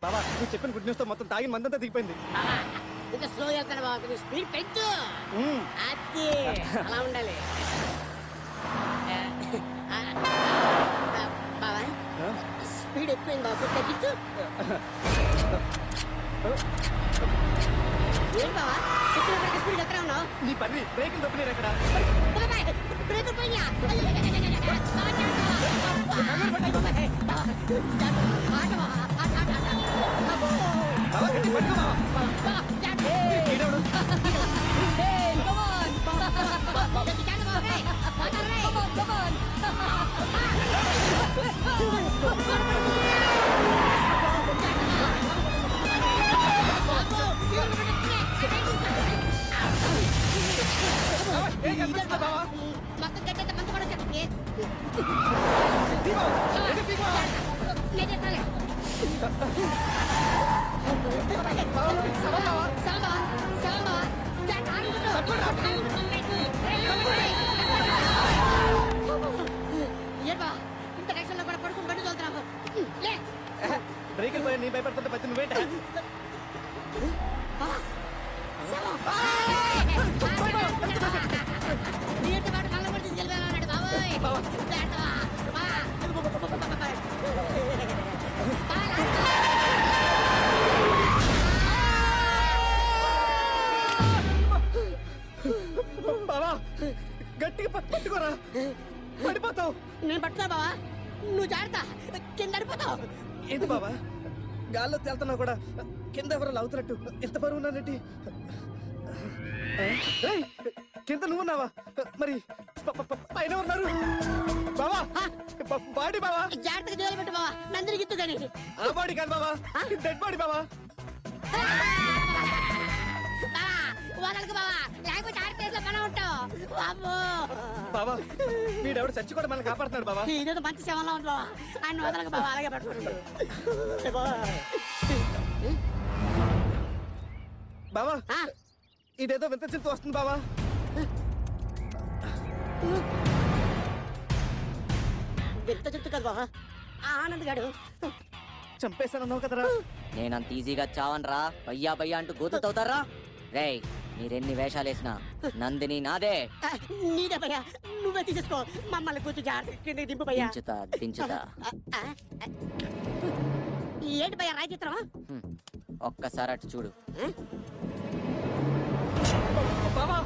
బాబా నువ్వు చెప్పిన good news తో మొత్తం తాగిన మందంతా దిగిపోయింది. ఇంకా స్లో వెళ్తాను బాబా, కొంచెం స్పీడ్ పెంచు. అది అలా ఉండాలి బాబా. స్పీడ్ ఎక్కువైంది బాబా, తగ్గించు. ఏం బాబా చెప్పిన స్పీడ్ ఎక్కడ ఉన్నావు? నీ పని బ్రేకులు తప్పినారు ఎక్కడ? బ్రేక్ పోయినా మొత్తం గడ్డ మంచి కూడా చెప్పండి. ఇంత రక్షణలో కూడా పడుకుని బండి తోలుతున్నావు. బ్రేకులు పోయి నీ భయపడుతుంటే పచ్చి నువ్వేంట? నీటి పాటు కళ్ళ కూడా తీసుకెళ్ళిపోయాడు బాబోయ్. బావా గట్టిగా పట్టుకోరా, పడిపోతావు. నేను పట్టుకున్నా బావా, నువ్వు జాగ్రత్త, కింద పడిపోతావు. ఏంటి బావా గాల్లో తేలుతున్నావు కూడా, కింద ఎవరో లాగుతున్నట్టు ఎంత బరువు ఉన్నానంటే. కింద నువ్వున్నావా? మరి పైన ఉన్నారు బావా. బాడీ బావా, జాగ్రత్తగా జోలు పెట్టు బావా, నందిని గిత్తు కానీ. ఆ బాడీ కాదు బావా, డెడ్ బాడీ బావా. వదలకు బావా, లేకపోతే ఆర్టీఎస్ మనం ఉంటావు బావా. వీడెవడు చచ్చి కూడా మనల్ని కాపాడుతున్నాడు బావా. ఇదేదో మంచి సేవలో ఉంది బావా, ఆయన వదలకు బావా, అలాగే పట్టుకుంటాడు బావా. ఇదేదో వింత చింత వస్తుంది బావా. వింత చుట్టూ కదా బావా, ఆనంద్ గాడు చంపేశానన్నావు కదరా. నేనంత ఈజీగా చావనరా, భయ్యా భయ్యా అంటూ గోతుతవుతారా? రేయ్ మీరెన్ని వేషాలు వేసినా నందిని నాదే. నీదే భయ్యా, నువ్వే తీసేసుకో. మమ్మల్ని కొంచెం జాగ్రత్త కిందకి దింపు భయ్యా. దించుతా దించుతా. ఏంటి భయ్యా రాయి చిత్రం? ఒక్కసారి అటు చూడు. బావా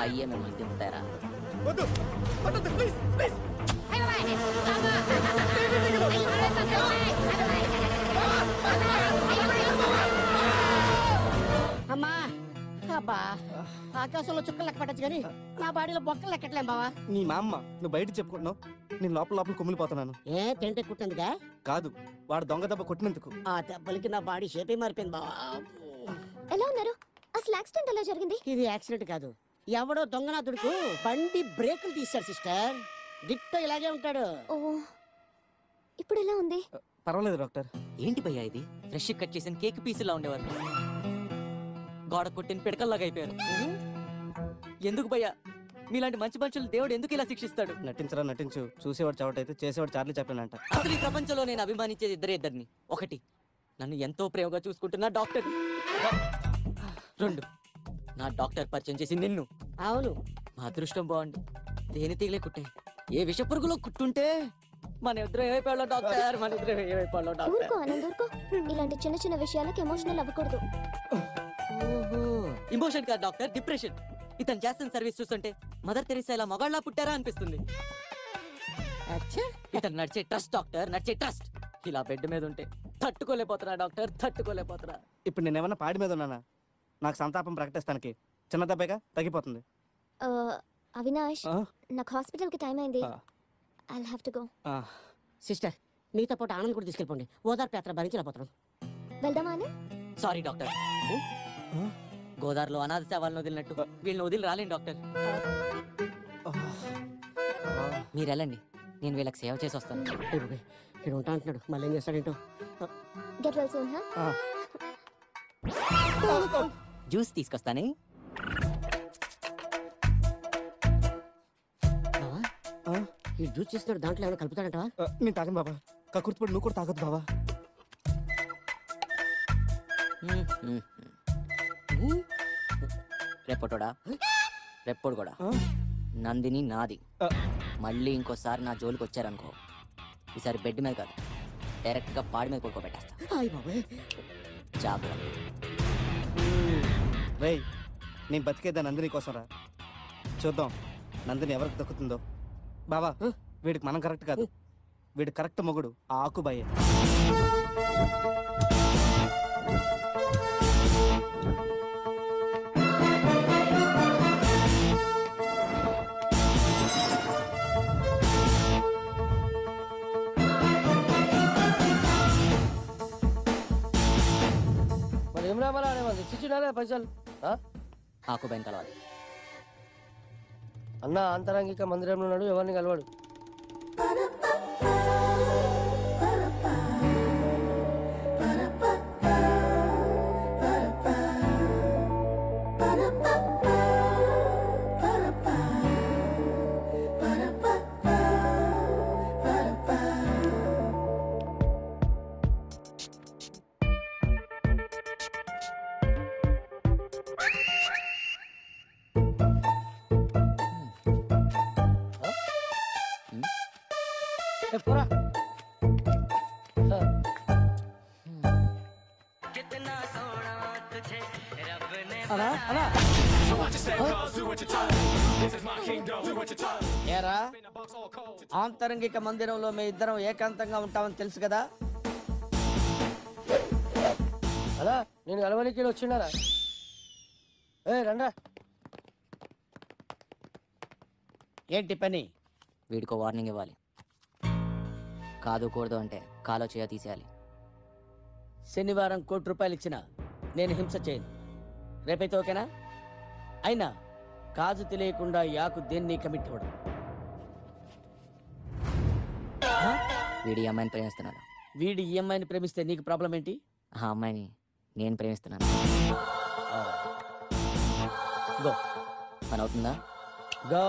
అయ్యే మిమ్మల్ని దింపుతారా? వద్దు వద్దు ప్లీజ్ ప్లీజ్. అమ్మా అబ్బా, ఆకాశంలో చుక్కలు లెక్క పెట్టచ్చు కానీ నా బాడీలో బొక్కలు లెక్కట్లేం బావా. నీ మా అమ్మ నువ్వు బయట చెప్పుకుంటున్నావు, నేను లోపల లోపల కుమిలిపోతున్నాను. ఏ తింటే కుట్టిందిగా? కాదు, వాడు దొంగ దెబ్బ కొట్టినందుకు. ఆ దెబ్బలకి నా బాడీ షేపే మారిపోయింది బావా. ఎలా ఉన్నారు? అసలు యాక్సిడెంట్ ఎలా జరిగింది? ఇది యాక్సిడెంట్ కాదు, ఎవడో దొంగనాథుడుకు బండి బ్రేకులు తీశాడు సిస్టర్. దిట్ట ఇలాగే ఉంటాడు. ఓ, ఇప్పుడు ఎలా ఉంది? పర్వాలేదు డాక్టర్. ఏంటి భయ్యా ఇది? ఫ్రెష్ కట్ చేసిన కేక్ పీసులా ఉండేవారు గోడ కొట్టిన పిడకల్లాగా అయిపోయారు. ఎందుకు భయ్యా మీలాంటి మంచి మనుషులు దేవుడు ఎందుకు ఇలా శిక్షిస్తాడు? నటించరా నటించు, చూసేవాడు చవటైతే చేసేవాడు చార్లీ చెప్పానంట. అసలు ఈ ప్రపంచంలో నేను అభిమానించేది ఇద్దరిని. ఒకటి, నన్ను ఎంతో ప్రేమగా చూసుకుంటున్న డాక్టర్. రెండు, నా డాక్టర్ పరిచయం చేసి నిన్ను. అవును, మా అదృష్టం బాగుండి దేని తీగలే కుట్టాయి. ఏ విష పురుగులో కుట్టుంటే మన ఇద్దరు ఏమైపోయాలో డాక్టర్, మన ఇద్దరు ఏమైపోయాలో డాక్టర్. ఊరుకో ఆనంద్, ఊరుకో. ఇలాంటి చిన్న చిన్న విషయాలకు ఎమోషనల్ అవ్వకూడదు. ఇమోషన్ కాదు డాక్టర్, డిప్రెషన్. ఇతను చేస్తున్న సర్వీస్ చూస్తుంటే మదర్ తెరీసా ఇలా మగాళ్ళ పుట్టారా అనిపిస్తుంది. ఇతను నడిచే ట్రస్ట్ డాక్టర్, నడిచే ట్రస్ట్. ఇలా బెడ్ మీద ఉంటే తట్టుకోలేకపోతున్నా డాక్టర్, తట్టుకోలేకపోతున్నా. ఇప్పుడు నేను ఏమన్నా పాడి మీద ఉన్నానా? నాకు సంతాపం ప్రకటిస్తానికి చిన్న దెబ్బగా తగ్గిపోతుంది. అవినాష్, నాకు హాస్పిటల్ కి టైం అయింది. I'll have to go. Sister మీతో పాటు ఆనంద్ కూడా తీసుకెళ్ళిపోండి, ఓదార్పు యాత్ర భరించలేకపోతున్నాం. వెళ్దామా అని? సారీ డాక్టర్, గోదావరిలో అనాథ సేవలను వదిలినట్టు వీళ్ళని వదిలి రాలేను డాక్టర్. మీరు వెళ్ళండి, నేను వీళ్ళకి సేవ చేసి వస్తాను. ఇక్కడ ఉంటా అంటున్నాడు, మళ్ళీ ఏం చేస్తాడేంటో. Get well soon. జ్యూస్ తీసుకొస్తానే. ఈ జ్యూస్ చేస్తున్నాడు, దాంట్లో ఏమైనా కలుపుతాడంట? నేను తాగను బాబా. కకుర్తిపడి నువ్వు కూడా తాగొద్దు బాబా. రేపటోడా రేపటి కూడా నందిని నాది. మళ్ళీ ఇంకోసారి నా జోలికి వచ్చారనుకో, ఈసారి బెడ్ మీద కాదు డైరెక్ట్గా పాడి మీద పడుకోబెట్టేస్తా. జాగ్రత్త. రేయ్, నేను బతికేదా నందిని కోసం రా. చూద్దాం నందిని ఎవరికి దక్కుతుందో. బావా, వీడికి మనం కరెక్ట్ కాదు. వీడు కరెక్ట్ మొగుడు ఆ ఆకుబాయే. మరి ఏం రావాలా అనేవాళ్ళు ఇచ్చినారా పైసలు? ఆకుబాయిని కలవాలి. అన్న అంతరంగిక మందిరంలో ఉన్నాడు, ఎవరిని కలవాడు. పోరా. ఏరా, ఆంతరంగిక మందిరంలో మీ ఇద్దరం ఏకాంతంగా ఉంటామని తెలుసు కదా? అలా నేను కలవనికి వచ్చిండారా? రండా. ఏంటి పని? వీడికో వార్నింగ్ ఇవ్వాలి. కాదు కూడదు అంటే కాలో చేయ తీసేయాలి. శనివారం ₹1,00,000 ఇచ్చినా నేను హింస చేయను. రేపైతే ఓకేనా? అయినా కాజు తెలియకుండా యాకు దేన్ని కమిట్ అవ్వడం. వీడి ఈ అమ్మాయిని ప్రేమిస్తున్నాడు. వీడి ఈ అమ్మాయిని ప్రేమిస్తే నీకు ప్రాబ్లం ఏంటి? ఆ అమ్మాయిని నేను ప్రేమిస్తున్నాను. గో. పని అవుతుందా? గో.